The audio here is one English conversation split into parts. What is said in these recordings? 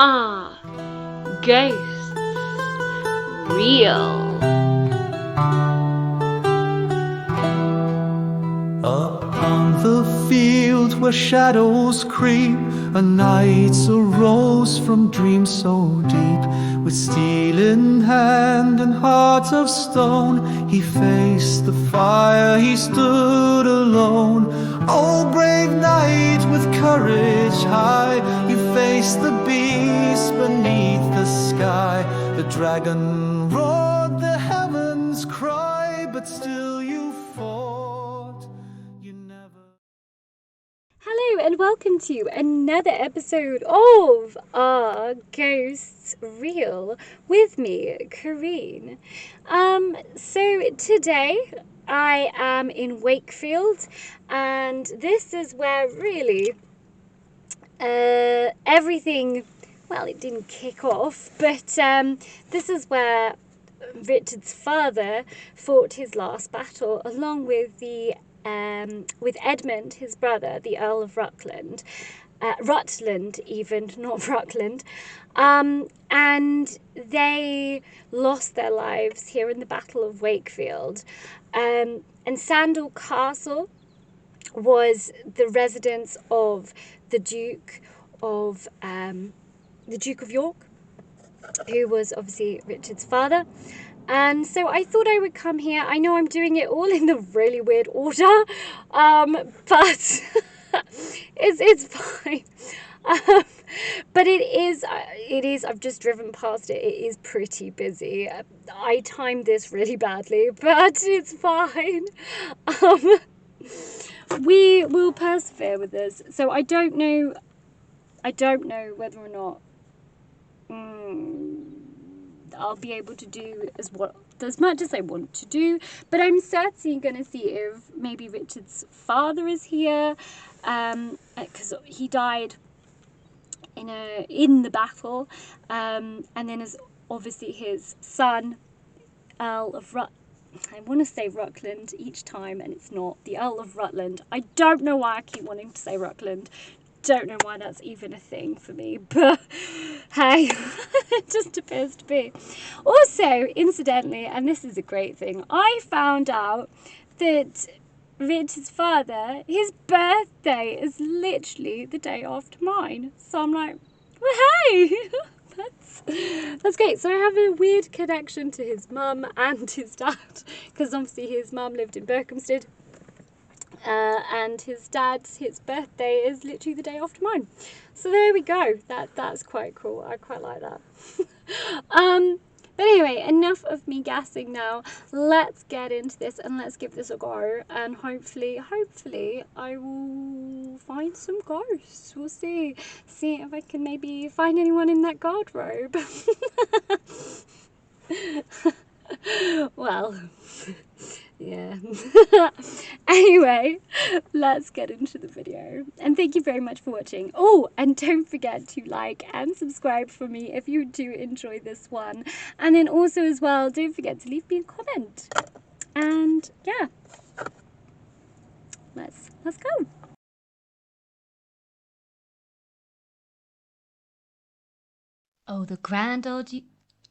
Ah, ghosts, real. Upon the field where shadows creep, a knight arose from dreams so deep. With steel in hand and heart of stone, he faced the fire, he stood alone. Oh, brave knight with courage high, you faced the beast beneath the sky. The dragon roared, the heavens cry, but still you fought. You never... Hello and welcome to another episode of Are Ghosts Real with me, Corinne. So today I am in Wakefield, and this is where really everything, well, it didn't kick off, but this is where Richard's father fought his last battle, along with with Edmund, his brother, the Earl of Rutland, even, not Rutland, and they lost their lives here in the Battle of Wakefield. And Sandal Castle was the residence of the Duke of York, who was obviously Richard's father. And so I thought I would come here. I know I'm doing it all in the really weird order, but it's fine. But it is, I've just driven past it. It is pretty busy. I timed this really badly, but it's fine. We will persevere with this. So I don't know whether or not I'll be able to do as much as I want to do, but I'm certainly going to see if maybe Richard's father is here, because he died in the battle, and then as obviously his son, Earl of I want to say Rutland each time, and it's not. The Earl of Rutland. I don't know why I keep wanting to say Rutland. Don't know why that's even a thing for me, but hey, it just appears to be. Also, incidentally, and this is a great thing, I found out that Richard's father, his birthday is literally the day after mine. So I'm like, well, hey, that's great. So I have a weird connection to his mum and his dad, because obviously his mum lived in Berkhamsted. And his birthday is literally the day after mine. So there we go. That's quite cool. I quite like that. But anyway, enough of me gassing now. Let's get into this and let's give this a go. And hopefully I will find some ghosts. We'll see. See if I can maybe find anyone in that garderobe. Well, yeah. Anyway, let's get into the video. And thank you very much for watching. Oh, and don't forget to like and subscribe for me if you do enjoy this one. And then also as well, don't forget to leave me a comment. And yeah, let's go. Oh, the grand old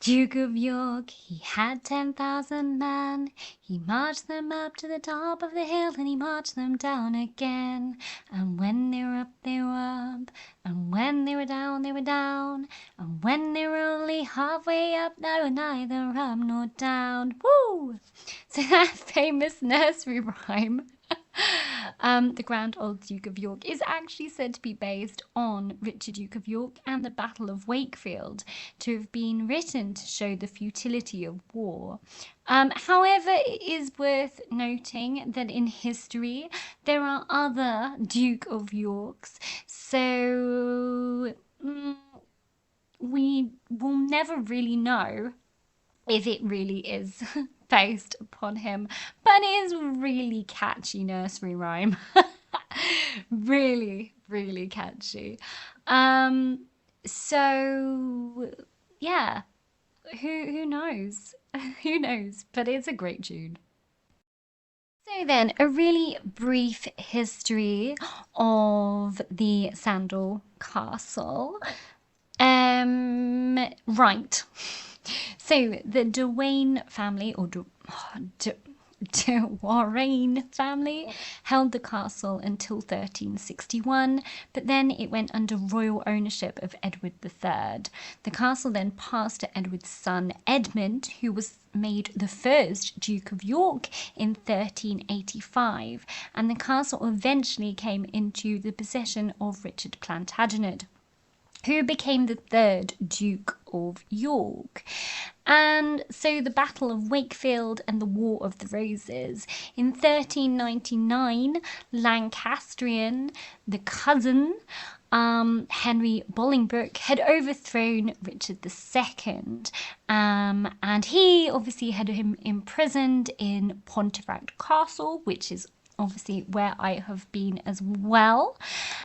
Duke of York, he had 10,000 men. He marched them up to the top of the hill, and he marched them down again. And when they were up, they were up, and when they were down, they were down. And when they were only halfway up, they were neither up nor down. Woo! So that famous nursery rhyme, the Grand Old Duke of York, is actually said to be based on Richard Duke of York and the Battle of Wakefield, to have been written to show the futility of war. However, it is worth noting that in history there are other Duke of Yorks, so we will never really know if it really is based upon him, but it is a really catchy nursery rhyme. Really, really catchy. So yeah, who knows? Who knows? But it's a great tune. So then, a really brief history of the Sandal Castle. Right. So the Dwayne family, or De Warrane family, held the castle until 1361, but then it went under royal ownership of Edward III. The castle then passed to Edward's son Edmund, who was made the first Duke of York in 1385, and the castle eventually came into the possession of Richard Plantagenet, who became the third Duke of York. And so the Battle of Wakefield and the War of the Roses. In 1399, Lancastrian, the cousin, Henry Bolingbroke, had overthrown Richard II, and he obviously had him imprisoned in Pontefract Castle, which is obviously where I have been as well.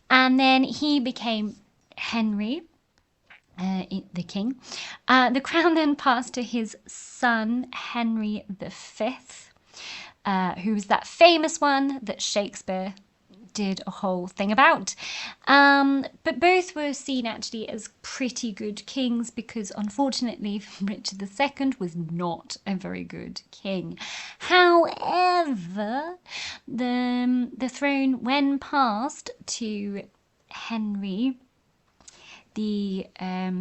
And then he became Henry, the king. The crown then passed to his son Henry V, who was that famous one that Shakespeare did a whole thing about. But both were seen actually as pretty good kings, because unfortunately Richard II was not a very good king. However, the throne, when passed to Henry the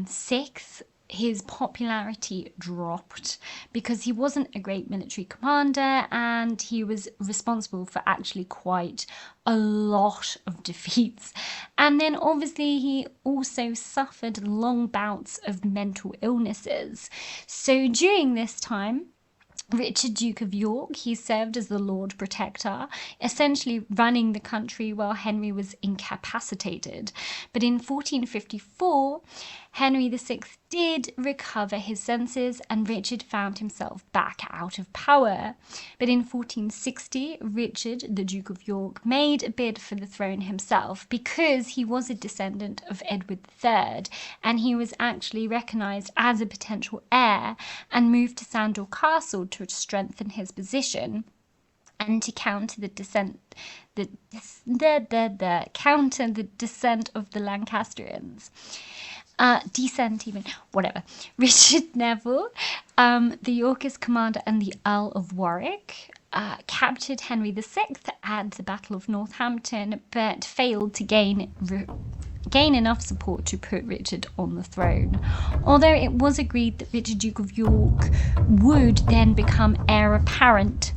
sixth, his popularity dropped because he wasn't a great military commander, and he was responsible for actually quite a lot of defeats. And then obviously he also suffered long bouts of mental illnesses. So during this time, Richard, Duke of York, he served as the Lord Protector, essentially running the country while Henry was incapacitated. But in 1454, Henry VI did recover his senses, and Richard found himself back out of power. But in 1460, Richard, the Duke of York, made a bid for the throne himself, because he was a descendant of Edward III, and he was actually recognised as a potential heir, and moved to Sandal Castle to strengthen his position and to counter the descent of the Lancastrians. Descent even, whatever. Richard Neville, the Yorkist commander and the Earl of Warwick, captured Henry VI at the Battle of Northampton, but failed to gain enough support to put Richard on the throne. Although it was agreed that Richard, Duke of York, would then become heir apparent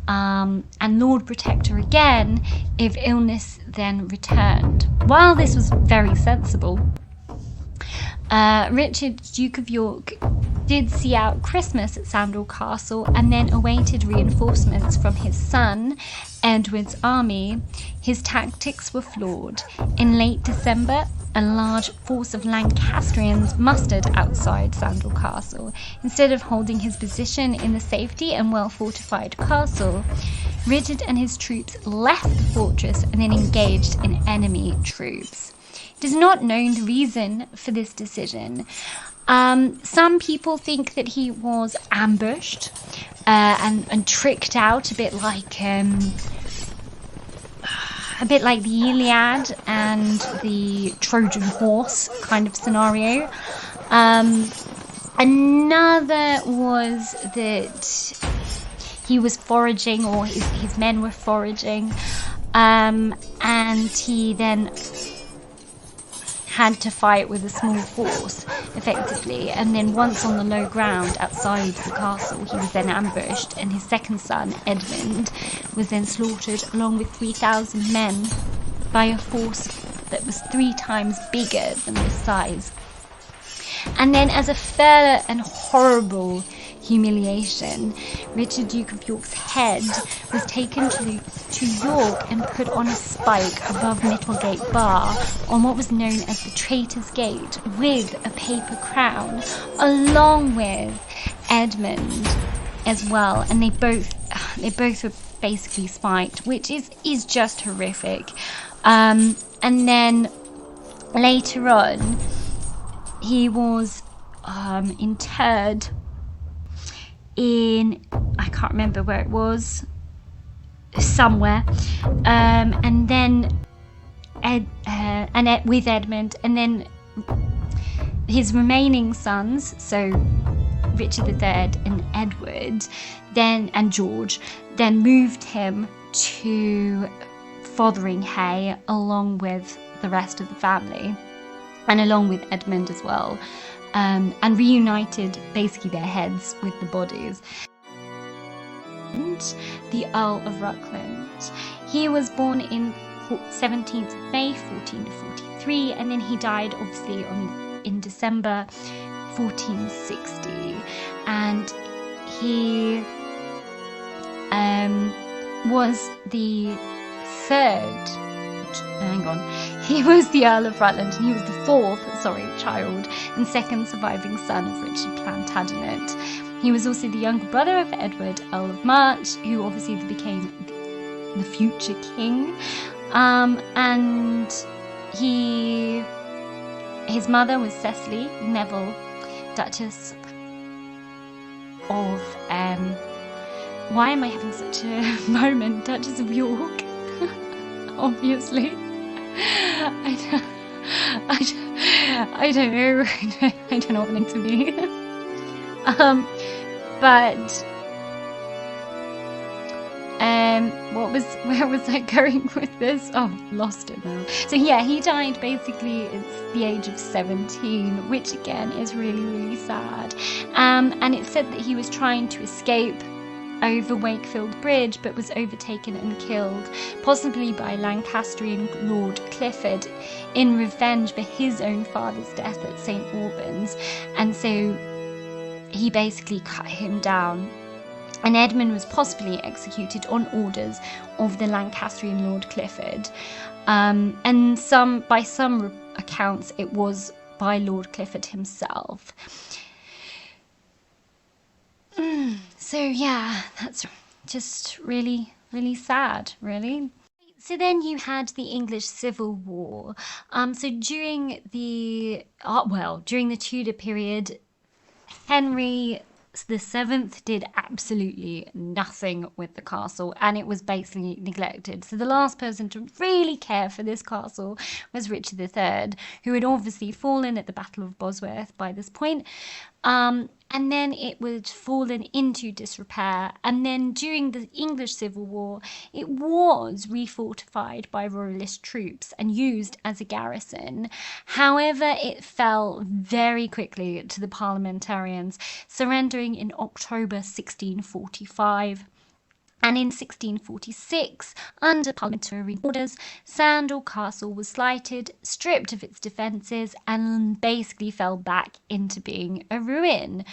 and Lord Protector again if illness then returned. While this was very sensible, Richard, Duke of York, did see out Christmas at Sandal Castle and then awaited reinforcements from his son, Edward's army. His tactics were flawed. In late December, a large force of Lancastrians mustered outside Sandal Castle. Instead of holding his position in the safety and well-fortified castle, Richard and his troops left the fortress and then engaged in enemy troops. It is not known the reason for this decision. Some people think that he was ambushed and tricked out, a bit like the Iliad and the Trojan horse kind of scenario. Another was that he was foraging, or his men were foraging, and he then had to fight with a small force, effectively, and then once on the low ground outside the castle, he was then ambushed, and his second son, Edmund, was then slaughtered along with 3,000 men by a force that was 3 times bigger than this size. And then, as a further and horrible humiliation, Richard, Duke of York's head was taken to York and put on a spike above Middlegate Bar on what was known as the Traitor's Gate, with a paper crown, along with Edmund as well. And they both were basically spiked, which is just horrific. And then later on, he was interred in, I can't remember where it was, somewhere, and then with Edmund, and then his remaining sons, so Richard III and Edward, and George, then moved him to Fotheringhay along with the rest of the family, and along with Edmund as well, and reunited basically their heads with the bodies. And the Earl of Rutland, he was born in 17th of May 1443, and then he died obviously in December 1460, and he was the third, he was the Earl of Rutland, and he was the fourth, child and second surviving son of Richard Plantagenet. He was also the younger brother of Edward, Earl of March, who obviously became the future king, and his mother was Cecily Neville, Duchess of why am I having such a moment? Duchess of York, obviously. I don't know. I don't know what it meant to be. But where was I going with this? Oh, lost it now. So yeah, he died basically at the age of 17, which again is really, really sad. And it said that he was trying to escape over Wakefield Bridge, but was overtaken and killed, possibly by Lancastrian Lord Clifford, in revenge for his own father's death at St. Albans. And so he basically cut him down. And Edmund was possibly executed on orders of the Lancastrian Lord Clifford. And by some accounts, it was by Lord Clifford himself. So yeah, that's just really, really sad, really. So then you had the English Civil War. So during the Tudor period, Henry VII did absolutely nothing with the castle, and it was basically neglected. So the last person to really care for this castle was Richard III, who had obviously fallen at the Battle of Bosworth by this point. And then it was fallen into disrepair. And then during the English Civil War, it was refortified by royalist troops and used as a garrison. However, it fell very quickly to the parliamentarians, surrendering in October 1645. And in 1646, under parliamentary orders, Sandal Castle was slighted, stripped of its defences, and basically fell back into being a ruin.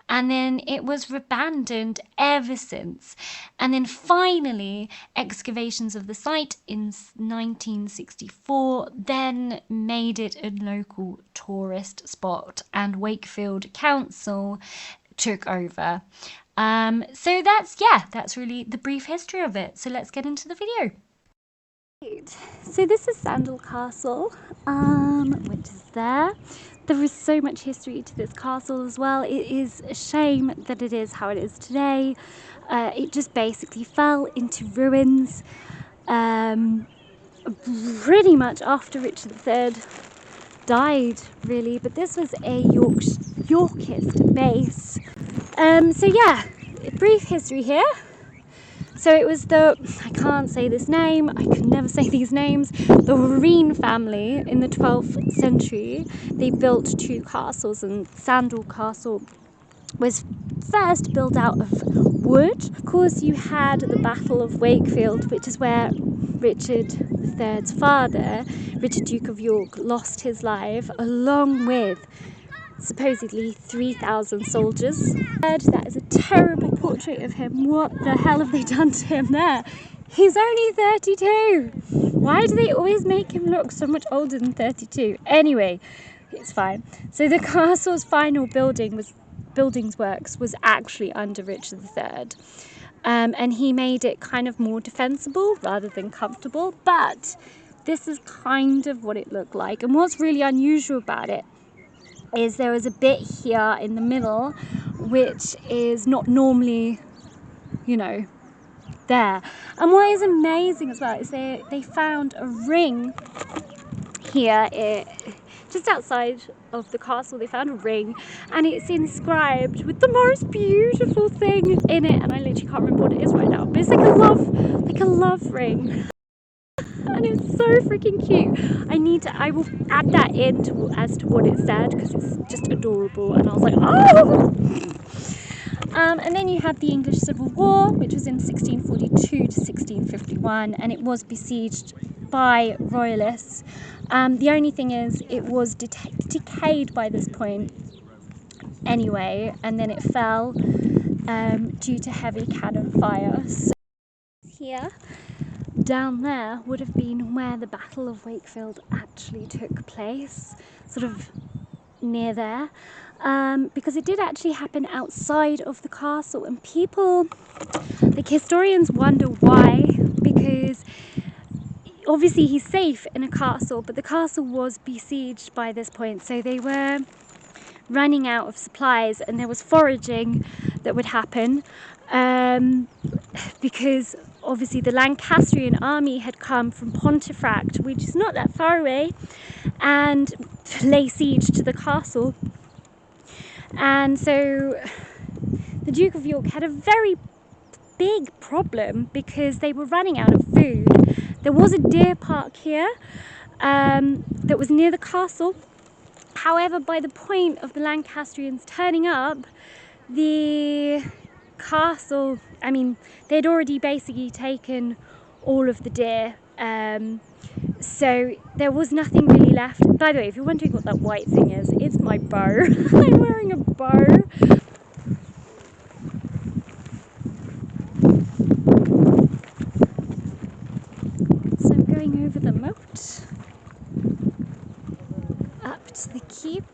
And then it was abandoned ever since. And then finally, excavations of the site in 1964 then made it a local tourist spot, and Wakefield Council took over. So that's really the brief history of it. So let's get into the video. So this is Sandal Castle, which is there. There is so much history to this castle as well. It is a shame that it is how it is today. It just basically fell into ruins pretty much after Richard III died, really. But this was a Yorkist base. So yeah, a brief history here. So it was I can't say this name, I could never say these names, the Corinne family in the 12th century. They built two castles, and Sandal Castle was first built out of wood. Of course, you had the Battle of Wakefield, which is where Richard III's father, Richard Duke of York, lost his life, along with supposedly 3,000 soldiers. That is a terrible portrait of him. What the hell have they done to him there? He's only 32. Why do they always make him look so much older than 32? Anyway, it's fine. So the castle's final buildings works was actually under Richard III. And he made it kind of more defensible rather than comfortable. But this is kind of what it looked like. And what's really unusual about it is there was a bit here in the middle which is not normally, there. And what is amazing as well is they found a ring here. just outside of the castle, they found a ring, and it's inscribed with the most beautiful thing in it, and I literally can't remember what it is right now, but it's like a love ring. And it's so freaking cute. I will add that in as to what it said, because it's just adorable. And I was like, oh! And then you have the English Civil War, which was in 1642 to 1651, and it was besieged by royalists. The only thing is, it was decayed by this point anyway, and then it fell due to heavy cannon fire. So here, down there would have been where the Battle of Wakefield actually took place, sort of near there, because it did actually happen outside of the castle, and people, like historians, wonder why, because obviously he's safe in a castle, but the castle was besieged by this point, so they were running out of supplies, and there was foraging that would happen, because obviously the Lancastrian army had come from Pontefract, which is not that far away, and lay siege to the castle. And so the Duke of York had a very big problem because they were running out of food. There was a deer park here that was near the castle. However, by the point of the Lancastrians turning up, the castle, I mean, they'd already basically taken all of the deer, so there was nothing really left. By the way, if you're wondering what that white thing is, it's my bow. I'm wearing a bow. So I'm going over the moat up to the keep.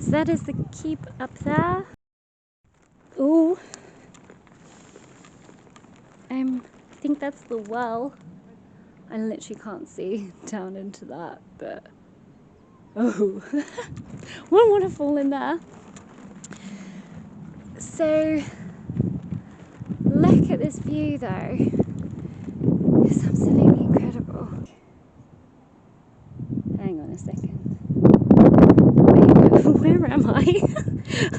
So that is the keep up there. Oh, I think that's the well. I literally can't see down into that, but oh, wouldn't want to fall in there. So look at this view though, it's absolutely incredible. Hang on a second. Wait, where am I?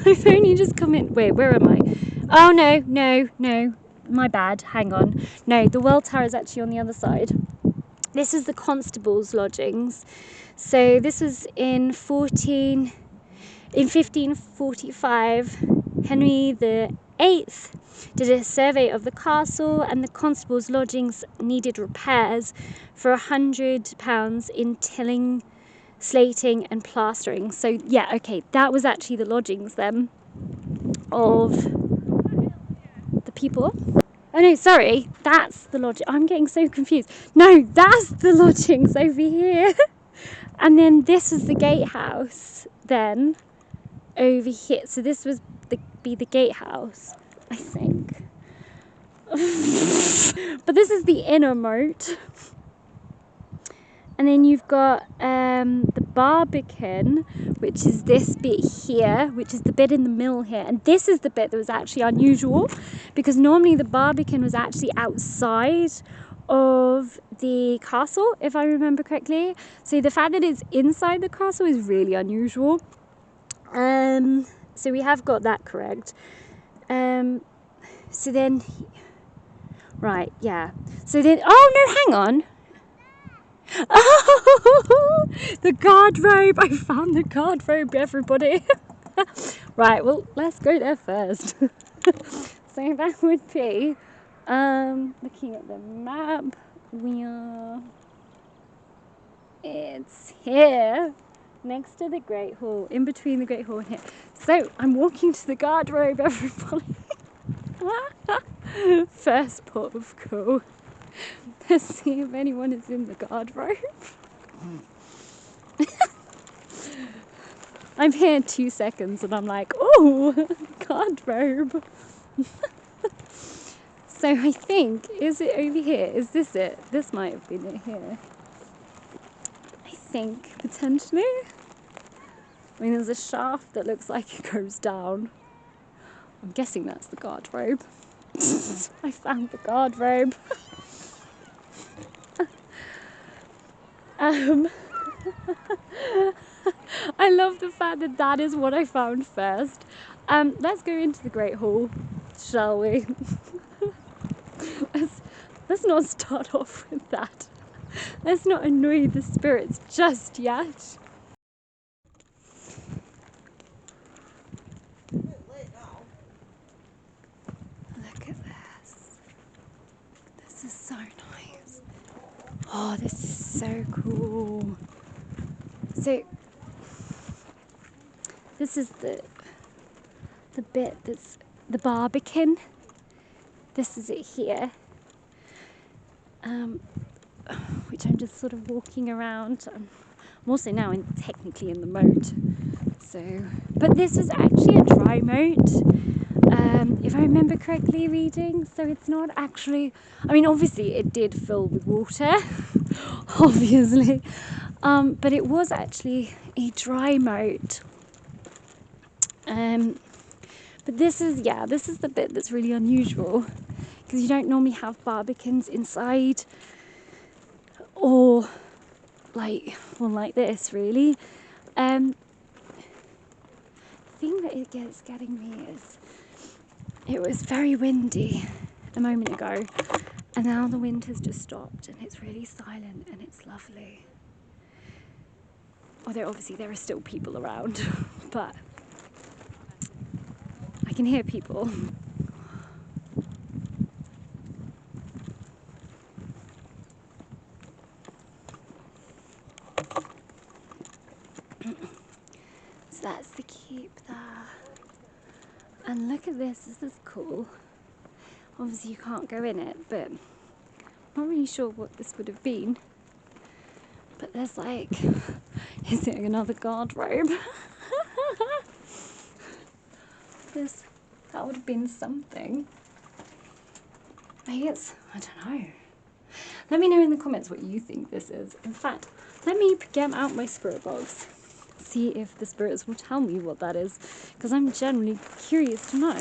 I've only just come in. Wait, where am I? Oh no, my bad, hang on. No, the well tower is actually on the other side. This is the constable's lodgings. So this was in 1545. Henry VIII did a survey of the castle, and the constable's lodgings needed repairs for £100 in tilling, slating and plastering. So yeah, okay, that was actually the lodgings then of the people. Oh no, sorry, that's the lodging. I'm getting so confused. No, that's the lodgings over here. And then this was the gatehouse then over here. So this was be the gatehouse, I think. But this is the inner moat. And then you've got the barbican, which is this bit here, which is the bit in the middle here. And this is the bit that was actually unusual, because normally the barbican was actually outside of the castle, if I remember correctly. So the fact that it's inside the castle is really unusual. So we have got that correct. So then, right, yeah. So then, oh no, hang on. Oh, the guardrobe! I found the guardrobe, everybody. Right, well, let's go there first. So that would be, looking at the map, it's here, next to the Great Hall, in between the Great Hall and here. So I'm walking to the guardrobe, everybody. First port of call. Let's see if anyone is in the guardrobe. I'm here 2 seconds and I'm like, oh, guardrobe. So I think, is it over here? Is this it? This might have been it here. I think, potentially. I mean, there's a shaft that looks like it goes down. I'm guessing that's the guardrobe. I found the guardrobe. I love the fact that that is what I found first. Let's go into the Great Hall, shall we? let's not start off with that. Let's not annoy the spirits just yet. Look at this. This is so nice. Oh, this is so cool. So this is the bit that's the barbican. This is it here, which I'm just sort of walking around. I'm also now technically in the moat. So, but this was actually a dry moat, if I remember correctly reading. So it's not actually. I mean, obviously it did fill with water, obviously, but it was actually a dry moat. But this is the bit that's really unusual, because you don't normally have barbicans inside, or like this really. The thing that it gets getting me is it was very windy a moment ago, and now the wind has just stopped and it's really silent and it's lovely. Although obviously there are still people around, but I can hear people. So that's the keep there. And look at this is cool. Obviously you can't go in it, but I'm not really sure what this would have been. But there's like, is it another garderobe? That would have been something. Maybe it's, I don't know. Let me know in the comments what you think this is. In fact, let me get out my spirit box, see if the spirits will tell me what that is, because I'm genuinely curious to know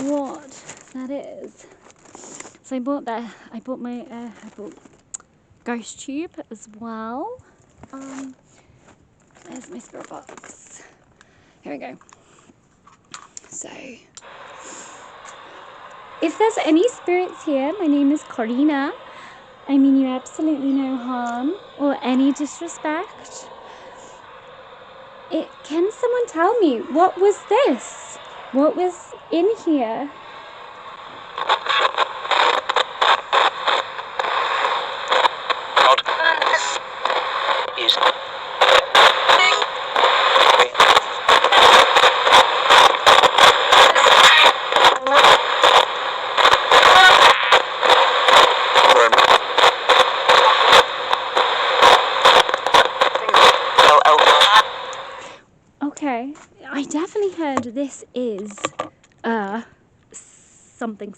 what that is. So I bought ghost tube as well. There's my spirit box. Here we go. So, if there's any spirits here, my name is Corinne. I mean you absolutely no harm or any disrespect. Can someone tell me, what was this? What was in here? Okay, I definitely heard this is something.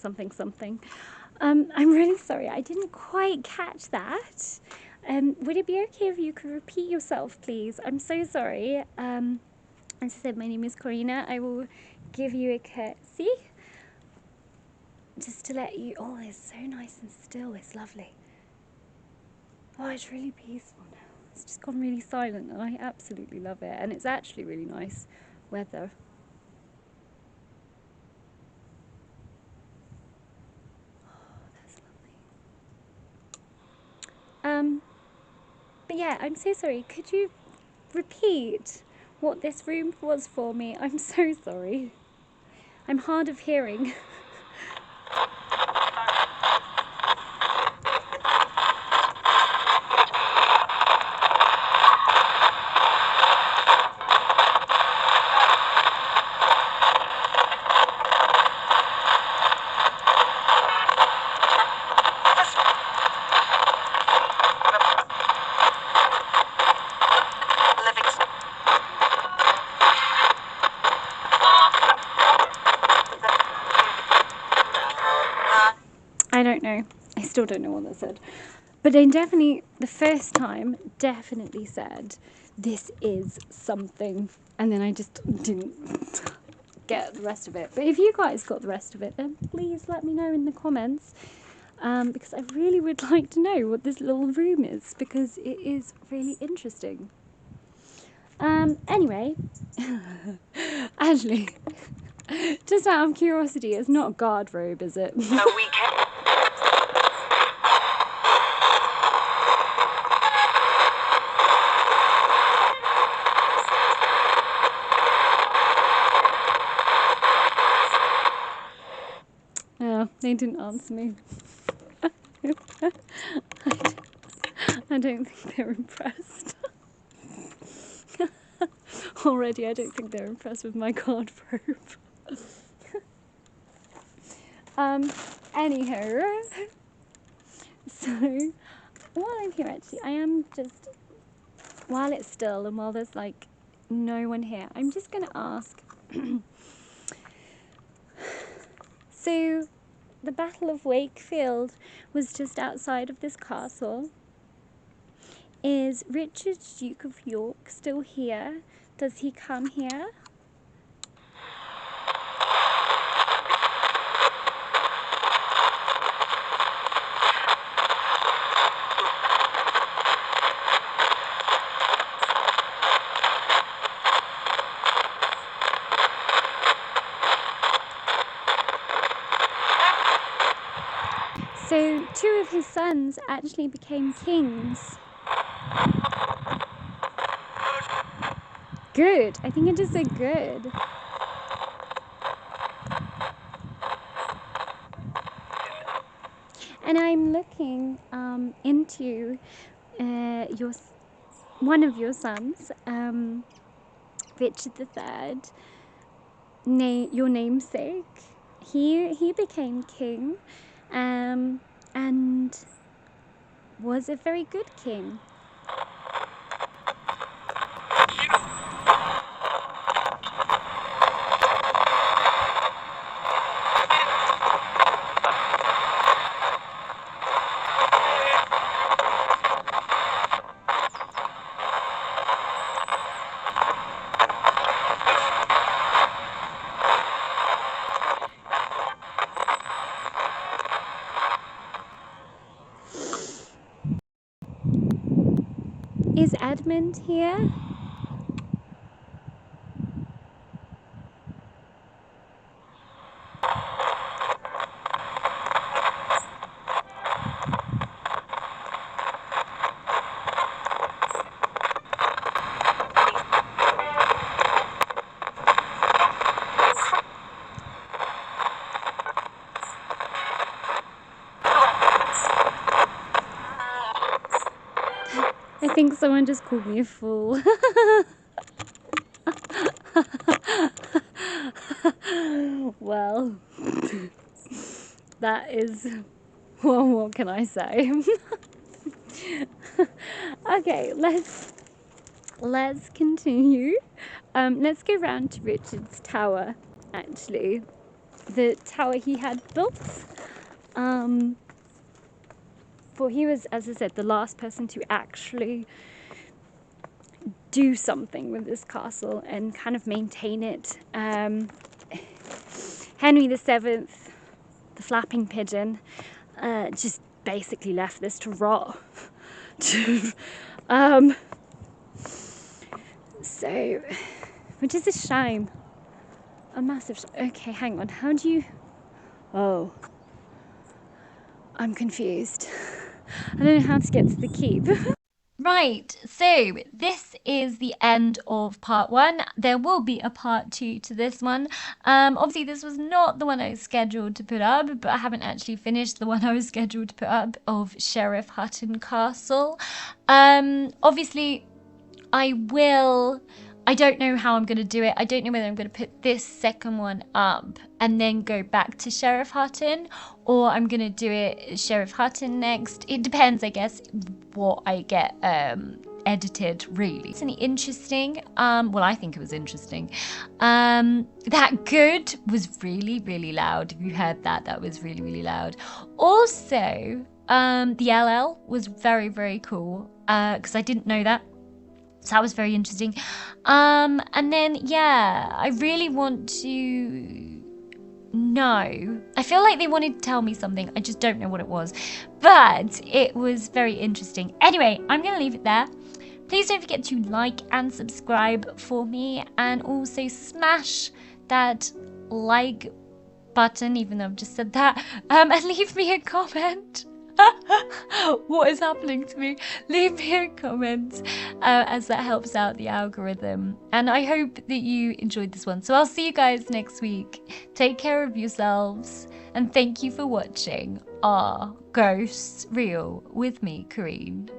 I'm really sorry, I didn't quite catch that. Would it be okay if you could repeat yourself, please? I'm so sorry. As I said, my name is Corinne. I will give you a curtsy just to let you. Oh, it's so nice and still. It's lovely. Oh, it's really peaceful now. It's just gone really silent, and I absolutely love it. And it's actually really nice weather. Oh, that's lovely. But yeah, I'm so sorry. Could you repeat what this room was for me? I'm so sorry. I'm hard of hearing. I don't know. I still don't know what that said. But I definitely, the first time, definitely said, this is something. And then I just didn't get the rest of it. But if you guys got the rest of it, then please let me know in the comments. because I really would like to know what this little room is, because it is really interesting. Anyway, Ashley, just out of curiosity, it's not a guard robe, is it? So we can. Oh, they didn't answer me. I don't think they're impressed. Already, I don't think they're impressed with my guard robe. Anyhow, so while I'm here, actually, I am just, while it's still and while there's like no one here, I'm just going to ask. So, the Battle of Wakefield was just outside of this castle. Is Richard, Duke of York, still here? Does he come here? So, two of his sons actually became kings. Good. I think I just said good. And I'm looking into one of your sons, Richard III, your namesake. He became king, and was a very good king. Is Edmund here? I think someone just called me a fool. Well, that is, well, what can I say? Okay, let's continue. Let's go round to Richard's tower, actually. The tower he had built. For he was, as I said, the last person to actually do something with this castle and kind of maintain it. Henry VII, the flapping pigeon, just basically left this to rot. So, which is a shame. A massive shame. Okay, hang on. How do you... Oh. I'm confused. I don't know how to get to the keep. Right, so this is the end of part 1. There will be a part 2 to this one. Obviously this was not the one I was scheduled to put up, but I haven't actually finished the one I was scheduled to put up of Sheriff Hutton Castle. Obviously I don't know how I'm going to do it. I don't know whether I'm going to put this second one up and then go back to Sheriff Hutton, or I'm going to do it Sheriff Hutton next. It depends, I guess, what I get edited, really. It's interesting. Well, I think it was interesting. That good was really, really loud. If you heard that, that was really, really loud. Also, the LL was very, very cool because I didn't know that. So that was very interesting. And then, yeah, I really want to know. I feel like they wanted to tell me something. I just don't know what it was. But it was very interesting. Anyway, I'm going to leave it there. Please don't forget to like and subscribe for me, and also smash that like button, even though I've just said that, and leave me a comment. What is happening to me? Leave me a comment, as that helps out the algorithm. And I hope that you enjoyed this one. So I'll see you guys next week. Take care of yourselves, and thank you for watching Are Ghosts Real with me, Corinne.